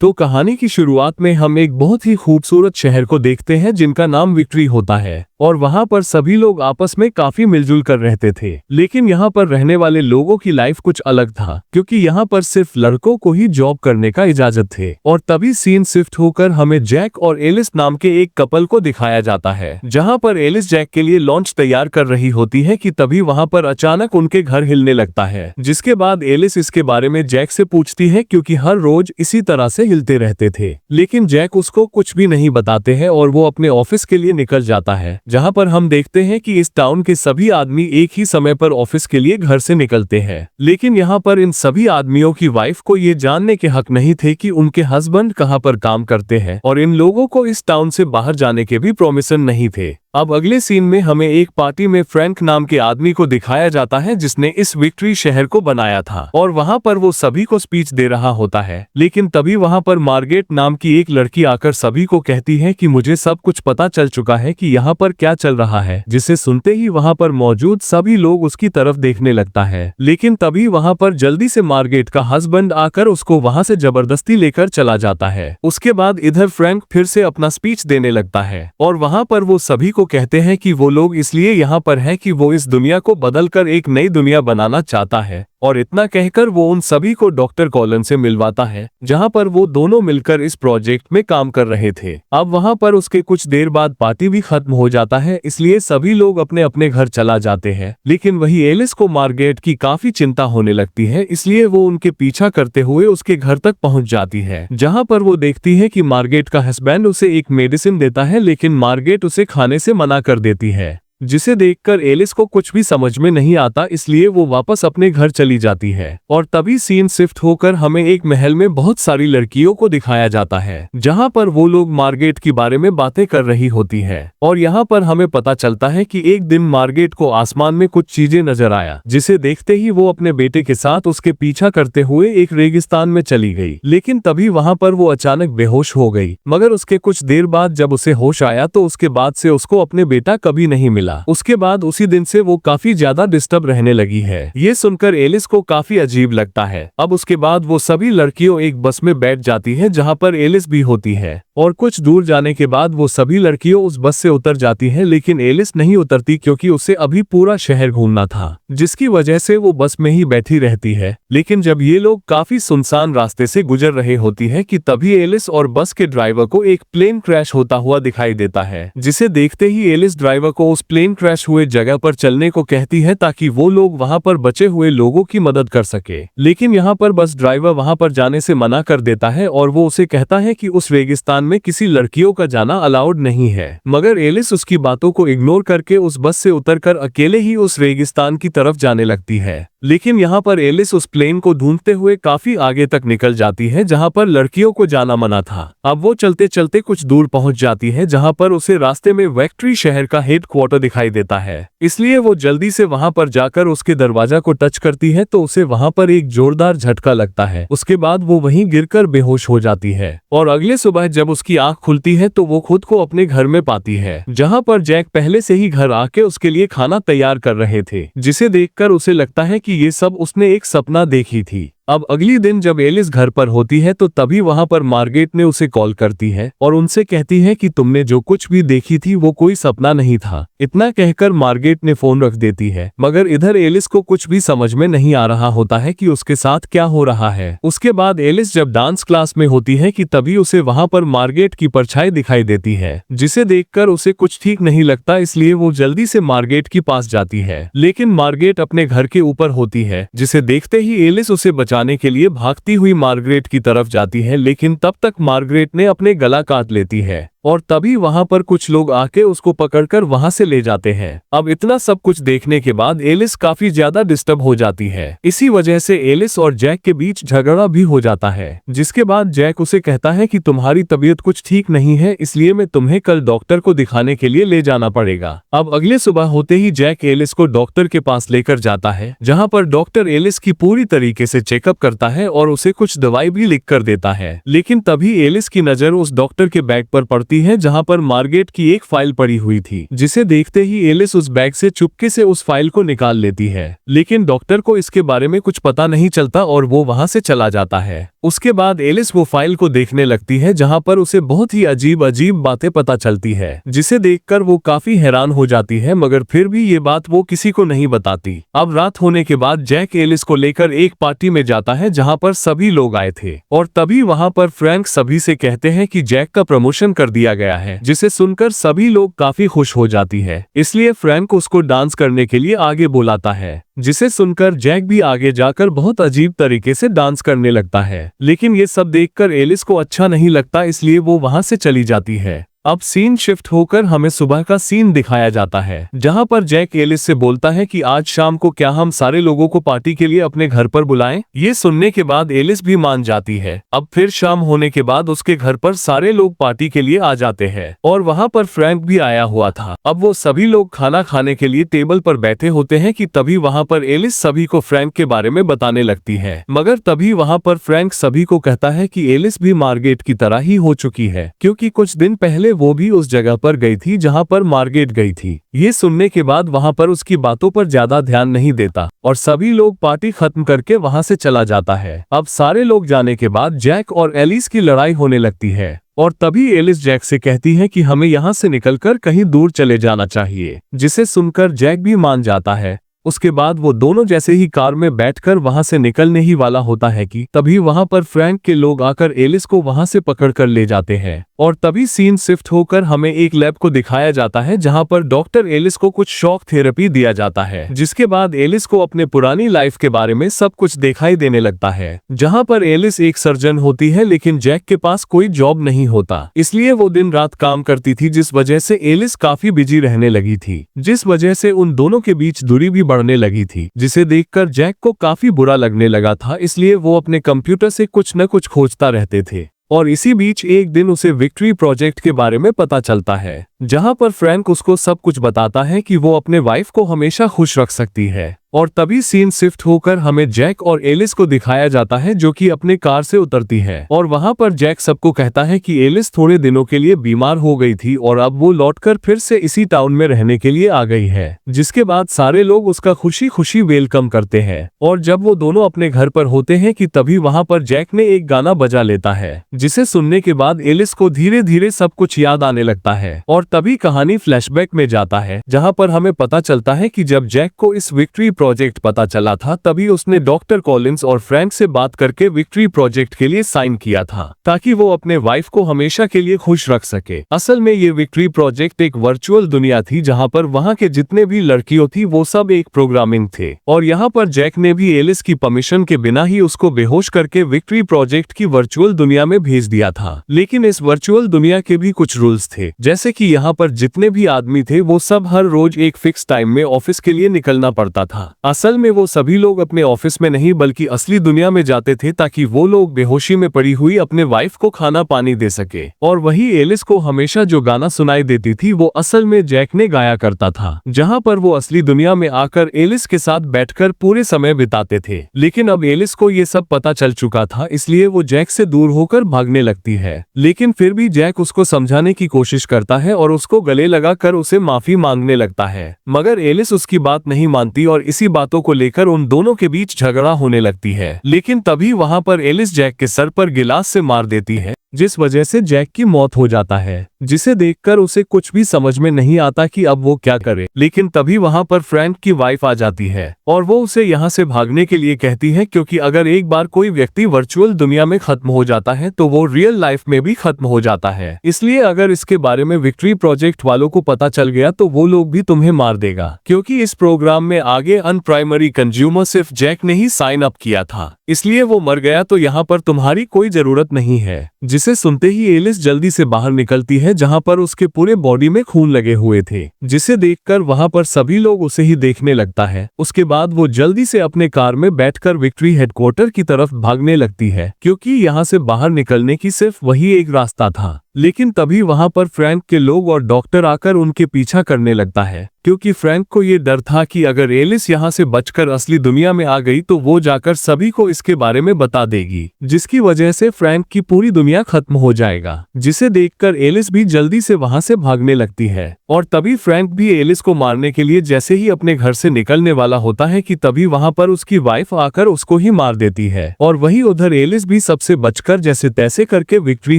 तो कहानी की शुरुआत में हम एक बहुत ही खूबसूरत शहर को देखते हैं जिनका नाम विक्ट्री होता है और वहां पर सभी लोग आपस में काफी मिलजुल कर रहते थे। लेकिन यहाँ पर रहने वाले लोगों की लाइफ कुछ अलग था, क्योंकि यहाँ पर सिर्फ लड़कों को ही जॉब करने का इजाजत थे। और तभी सीन शिफ्ट होकर हमें जैक और एलिस नाम के एक कपल को दिखाया जाता है, जहाँ पर एलिस जैक के लिए लॉन्च तैयार कर रही होती है कि तभी वहाँ पर अचानक उनके घर हिलने लगता है। जिसके बाद एलिस इसके बारे में जैक से पूछती है, क्योंकि हर रोज इसी तरह से हिलते रहते थे। लेकिन जैक उसको कुछ भी नहीं बताते हैं और वो अपने ऑफिस के लिए निकल जाता है, जहां पर हम देखते हैं कि इस टाउन के सभी आदमी एक ही समय पर ऑफिस के लिए घर से निकलते हैं। लेकिन यहां पर इन सभी आदमियों की वाइफ को ये जानने के हक नहीं थे कि उनके हस्बैंड कहां पर काम करते हैं, और इन लोगों को इस टाउन से बाहर जाने के भी परमिशन नहीं थे। अब अगले सीन में हमें एक पार्टी में फ्रैंक नाम के आदमी को दिखाया जाता है, जिसने इस विक्ट्री शहर को बनाया था, और वहां पर वो सभी को स्पीच दे रहा होता है। लेकिन तभी वहां पर मार्गरेट नाम की एक लड़की आकर सभी को कहती है कि मुझे सब कुछ पता चल चुका है कि यहाँ पर क्या चल रहा है, जिसे सुनते ही वहां पर मौजूद सभी लोग उसकी तरफ देखने लगता है। लेकिन तभी वहां पर जल्दी से मार्गरेट का हस्बैंड आकर उसको वहां से जबरदस्ती लेकर चला जाता है। उसके बाद इधर फ्रैंक फिर से अपना स्पीच देने लगता है और वहां पर वो सभी कहते हैं कि वो लोग इसलिए यहाँ पर है कि वो इस दुनिया को बदलकर एक नई दुनिया बनाना चाहता है। और इतना कहकर वो उन सभी को डॉक्टर कॉलन से मिलवाता है, जहां पर वो दोनों मिलकर इस प्रोजेक्ट में काम कर रहे थे। अब वहां पर उसके कुछ देर बाद पार्टी भी खत्म हो जाता है, इसलिए सभी लोग अपने अपने घर चला जाते हैं। लेकिन वही एलिस को मार्गरेट की काफी चिंता होने लगती है, इसलिए वो उनके पीछा करते हुए उसके घर तक पहुंच जाती है, जहां पर वो देखती है कि मार्गरेट का हस्बैंड उसे एक मेडिसिन देता है, लेकिन मार्गरेट उसे खाने से मना कर देती है, जिसे देखकर एलिस को कुछ भी समझ में नहीं आता, इसलिए वो वापस अपने घर चली जाती है। और तभी सीन शिफ्ट होकर हमें एक महल में बहुत सारी लड़कियों को दिखाया जाता है, जहां पर वो लोग मार्गरेट के बारे में बातें कर रही होती है। और यहाँ पर हमें पता चलता है कि एक दिन मार्गरेट को आसमान में कुछ चीजें नजर आया, जिसे देखते ही वो अपने बेटे के साथ उसके पीछा करते हुए एक रेगिस्तान में चली गई। लेकिन तभी वहां पर वो अचानक बेहोश हो गई, मगर उसके कुछ देर बाद जब उसे होश आया तो उसके बाद से उसको अपने बेटा कभी नहीं मिला। उसके बाद उसी दिन से वो काफी ज्यादा डिस्टर्ब रहने लगी है। ये सुनकर एलिस को काफी अजीब लगता है। अब उसके बाद वो सभी लड़कियों एक बस में बैठ जाती है, जहां पर एलिस भी होती है, और कुछ दूर जाने के बाद वो सभी लड़कियों उस बस से उतर जाती है। लेकिन एलिस नहीं उतरती, क्योंकि उसे अभी पूरा शहर घूमना था, जिसकी वजह से वो बस में ही बैठी रहती है। लेकिन जब ये लोग काफी सुनसान रास्ते से गुजर रहे होती है कि तभी एलिस और बस के ड्राइवर को एक प्लेन क्रैश होता हुआ दिखाई देता है, जिसे देखते ही एलिस ड्राइवर को उस प्लेन क्रैश हुए जगह पर चलने को कहती है, ताकि वो लोग वहां पर बचे हुए लोगों की मदद कर सके। लेकिन यहाँ पर बस ड्राइवर वहां पर जाने से मना कर देता है और वो उसे कहता है कि उस रेगिस्तान में किसी लड़कियों का जाना अलाउड नहीं है। मगर एलिस उसकी बातों को इग्नोर करके उस बस से उतरकर अकेले ही उस रेगिस्तान की तरफ जाने लगती है। लेकिन यहाँ पर एलिस उस प्लेन को ढूंढते हुए काफी आगे तक निकल जाती है, जहाँ पर लड़कियों को जाना मना था। अब वो चलते चलते कुछ दूर पहुंच जाती है, जहाँ पर उसे रास्ते में विक्ट्री शहर का हेडक्वार्टर दिखाई देता है। इसलिए वो जल्दी से वहां पर जाकर उसके दरवाजा को टच करती है, तो उसे वहां पर एक जोरदार झटका लगता है। उसके बाद वो वहीं गिरकर बेहोश हो जाती है, और अगले सुबह जब उसकी आंख खुलती है तो वो खुद को अपने घर में पाती है, जहाँ पर जैक पहले से ही घर आके उसके लिए खाना तैयार कर रहे थे, जिसे देखकर उसे लगता है कि ये सब उसने एक सपना देखी थी। अब अगली दिन जब एलिस घर पर होती है तो तभी वहां पर मार्गरेट ने उसे कॉल करती है और उनसे कहती है कि तुमने जो कुछ भी देखी थी वो कोई सपना नहीं था। इतना कहकर मार्गरेट ने फोन रख देती है, मगर इधर एलिस को कुछ भी समझ में नहीं आ रहा होता है कि उसके साथ क्या हो रहा है। उसके बाद एलिस जब डांस क्लास में होती है कि तभी उसे वहां पर मार्गरेट की परछाई दिखाई देती है, जिसे देखकर उसे कुछ ठीक नहीं लगता, इसलिए वो जल्दी से मार्गरेट के पास जाती है। लेकिन मार्गरेट अपने घर के ऊपर होती है, जिसे देखते ही एलिस उसे बचाने के लिए भागती हुई मार्गरेट की तरफ जाती है। लेकिन तब तक मार्गरेट ने अपने गला काट लेती है, और तभी वहां पर कुछ लोग आके उसको पकड़कर वहां से ले जाते हैं। अब इतना सब कुछ देखने के बाद एलिस काफी ज्यादा डिस्टर्ब हो जाती है। इसी वजह से एलिस और जैक के बीच झगड़ा भी हो जाता है, जिसके बाद जैक उसे कहता है कि तुम्हारी तबीयत कुछ ठीक नहीं है, इसलिए मैं तुम्हें कल डॉक्टर को दिखाने के लिए ले जाना पड़ेगा। अब अगले सुबह होते ही जैक एलिस को डॉक्टर के पास लेकर जाता है, जहाँ पर डॉक्टर एलिस की पूरी तरीके से चेकअप करता है और उसे कुछ दवाई भी लिख कर देता है। लेकिन तभी एलिस की नजर उस डॉक्टर के बैग पर पड़ती जाती है जहां पर मार्गेट की एक फाइल पड़ी हुई थी, जिसे देखते ही एलिस उस बैग से चुपके से उस फाइल को निकाल लेती है। लेकिन डॉक्टर को इसके बारे में कुछ पता नहीं चलता और वो वहां से चला जाता है। उसके बाद एलिस वो फाइल को देखने लगती है जहां पर उसे बहुत ही अजीब अजीब बातें पता चलती है, जिसे देखकर वो काफी हैरान हो जाती है, मगर फिर भी ये बात वो किसी को नहीं बताती। अब रात होने के बाद जैक एलिस को लेकर एक पार्टी में जाता है जहां पर सभी लोग आए थे, और तभी वहां पर फ्रैंक सभी से कहते हैं कि जैक का प्रमोशन कर दिया गया है, जिसे सुनकर सभी लोग काफी खुश हो जाती है। इसलिए फ्रैंक उसको डांस करने के लिए आगे बुलाता है, जिसे सुनकर जैक भी आगे जाकर बहुत अजीब तरीके से डांस करने लगता है। लेकिन ये सब देखकर एलिस को अच्छा नहीं लगता, इसलिए वो वहां से चली जाती है। अब सीन शिफ्ट होकर हमें सुबह का सीन दिखाया जाता है, जहां पर जैक एलिस से बोलता है कि आज शाम को क्या हम सारे लोगों को पार्टी के लिए अपने घर पर बुलाएं। ये सुनने के बाद एलिस भी मान जाती है। अब फिर शाम होने के बाद उसके घर पर सारे लोग पार्टी के लिए आ जाते हैं, और वहां पर फ्रैंक भी आया हुआ था। अब वो सभी लोग खाना खाने के लिए टेबल पर बैठे होते हैं कि तभी वहां पर एलिस सभी को फ्रैंक के बारे में बताने लगती है, मगर तभी वहां पर फ्रैंक सभी को कहता है कि एलिस भी मार्गेट की तरह ही हो चुकी है, क्योंकि कुछ दिन पहले वो भी उस जगह पर गई थी जहां पर मार्गेट गई थी। ये सुनने के बाद वहां पर उसकी बातों पर ज्यादा ध्यान नहीं देता और सभी लोग पार्टी खत्म करके वहां से चला जाता है। अब सारे लोग जाने के बाद जैक और एलिस की लड़ाई होने लगती है, और तभी एलिस जैक से कहती है कि हमें यहाँ से निकलकर कहीं दूर चले जाना चाहिए, जिसे सुनकर जैक भी मान जाता है। उसके बाद वो दोनों जैसे ही कार में बैठकर वहां से निकलने ही वाला होता है कि तभी वहां पर फ्रैंक के लोग आकर एलिस को वहां से पकड़कर ले जाते हैं, और तभी सीन शिफ्ट होकर हमें एक लैब को दिखाया जाता है जहां पर डॉक्टर एलिस को कुछ शॉक थेरेपी दिया जाता है, जिसके बाद एलिस को अपने पुरानी लाइफ के बारे में सब कुछ दिखाई देने लगता है। जहां पर एलिस एक सर्जन होती है, लेकिन जैक के पास कोई जॉब नहीं होता, इसलिए वो दिन रात काम करती थी, जिस वजह से एलिस काफी बिजी रहने लगी थी, जिस वजह से उन दोनों के बीच दूरी भी बढ़ने लगी थी, जिसे देखकर जैक को काफी बुरा लगने लगा था। इसलिए वो अपने कंप्यूटर से कुछ न कुछ खोजता रहते थे, और इसी बीच एक दिन उसे विक्ट्री प्रोजेक्ट के बारे में पता चलता है, जहां पर फ्रैंक उसको सब कुछ बताता है कि वो अपने वाइफ को हमेशा खुश रख सकती है। और तभी सीन शिफ्ट होकर हमें जैक और एलिस को दिखाया जाता है, जो कि अपने कार से उतरती है, और वहां पर जैक सबको कहता है कि एलिस थोड़े दिनों के लिए बीमार हो गई थी और अब वो लौटकर फिर से इसी टाउन में रहने के लिए आ गई है, जिसके बाद सारे लोग उसका खुशी खुशी वेलकम करते हैं। और जब वो दोनों अपने घर पर होते हैं कि तभी वहां पर जैक ने एक गाना बजा लेता है, जिसे सुनने के बाद एलिस को धीरे धीरे सब कुछ याद आने लगता है। और तभी कहानी फ्लैशबैक में जाता है, जहां पर हमें पता चलता है कि जब जैक को इस विक्ट्री प्रोजेक्ट पता चला था, तभी उसने डॉक्टर कॉलिंस और फ्रैंक से बात करके विक्ट्री प्रोजेक्ट के लिए साइन किया था, ताकि वो अपने वाइफ को हमेशा के लिए खुश रख सके। असल में ये विक्ट्री प्रोजेक्ट एक वर्चुअल दुनिया थी, जहां पर वहां के जितने भी लड़कियों थी वो सब एक प्रोग्रामिंग थे, और यहाँ पर जैक ने भी एलिस की परमिशन के बिना ही उसको बेहोश करके विक्ट्री प्रोजेक्ट की वर्चुअल दुनिया में भेज दिया था। लेकिन इस वर्चुअल दुनिया के भी कुछ रूल्स थे, जैसे कि यहाँ पर जितने भी आदमी थे वो सब हर रोज एक फिक्स टाइम में ऑफिस के लिए निकलना पड़ता था। असल में वो सभी लोग अपने ऑफिस में नहीं बल्कि असली दुनिया में जाते थे, ताकि वो लोग बेहोशी में पड़ी हुई अपने वाइफ को खाना पानी दे सके। और वही एलिस को हमेशा जो गाना सुनाई देती थी वो असल में जैक ने गाया करता था, जहां पर वो असली दुनिया में आकर एलिस के साथ बैठकर पूरे समय बिताते थे। लेकिन अब एलिस को ये सब पता चल चुका था, इसलिए वो जैक से दूर होकर भागने लगती है। लेकिन फिर भी जैक उसको समझाने की कोशिश करता है और उसको गले लगाकर उसे माफी मांगने लगता है, मगर एलिस उसकी बात नहीं मानती और इसी बातों को लेकर उन दोनों के बीच झगड़ा होने लगती है। लेकिन तभी वहां पर एलिस जैक के सर पर गिलास से मार देती है, जिस वजह से जैक की मौत हो जाता है, जिसे देखकर उसे कुछ भी समझ में नहीं आता कि अब वो क्या करे। लेकिन तभी वहां पर फ्रैंक की वाइफ आ जाती है और वो उसे यहाँ से भागने के लिए कहती है, क्योंकि अगर एक बार कोई व्यक्ति वर्चुअल दुनिया में खत्म हो जाता है तो वो रियल लाइफ में भी खत्म हो जाता है। इसलिए अगर इसके बारे में विक्ट्री प्रोजेक्ट वालों को पता चल गया तो वो लोग भी तुम्हें मार देगा, क्योंकि इस प्रोग्राम में आगे अनप्राइमरी कंज्यूमर सिर्फ जैक ने ही साइन अप किया था, इसलिए वो मर गया तो यहाँ पर तुम्हारी कोई जरूरत नहीं है। जिसे सुनते ही एलिस जल्दी से बाहर निकलती है, जहां पर उसके पूरे बॉडी में खून लगे हुए थे, जिसे देखकर वहां पर सभी लोग उसे ही देखने लगता है। उसके बाद वो जल्दी से अपने कार में बैठकर विक्ट्री हेडक्वार्टर की तरफ भागने लगती है, क्योंकि यहाँ से बाहर निकलने की सिर्फ वही एक रास्ता था। लेकिन तभी वहां पर फ्रैंक के लोग और डॉक्टर आकर उनके पीछा करने लगता है, क्योंकि फ्रैंक को ये डर था कि अगर एलिस यहाँ से बचकर असली दुनिया में आ गई तो वो जाकर सभी को इसके बारे में बता देगी, जिसकी वजह से फ्रैंक की पूरी दुनिया खत्म हो जाएगा। जिसे देखकर एलिस भी जल्दी से वहां से भागने लगती है और तभी फ्रैंक भी एलिस को मारने के लिए जैसे ही अपने घर से निकलने वाला होता है कि तभी वहां पर उसकी वाइफ आकर उसको ही मार देती है। और वही उधर एलिस भी सबसे बचकर जैसे तैसे करके विक्ट्री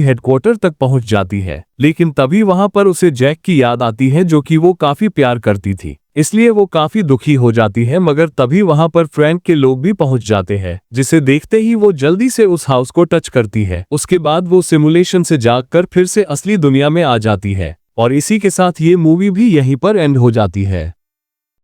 हेडक्वार्टर तक पहुंच जाती है। लेकिन तभी वहां पर उसे जैक की याद आती है, जो कि वो काफी प्यार करती थी, इसलिए वो काफी दुखी हो जाती है। मगर तभी वहां पर फ्रैंक के लोग भी पहुंच जाते हैं, जिसे देखते ही वो जल्दी से उस हाउस को टच करती है। उसके बाद वो सिमुलेशन से जागकर फिर से असली दुनिया में आ जाती है और इसी के साथ ये मूवी भी यहीं पर एंड हो जाती है।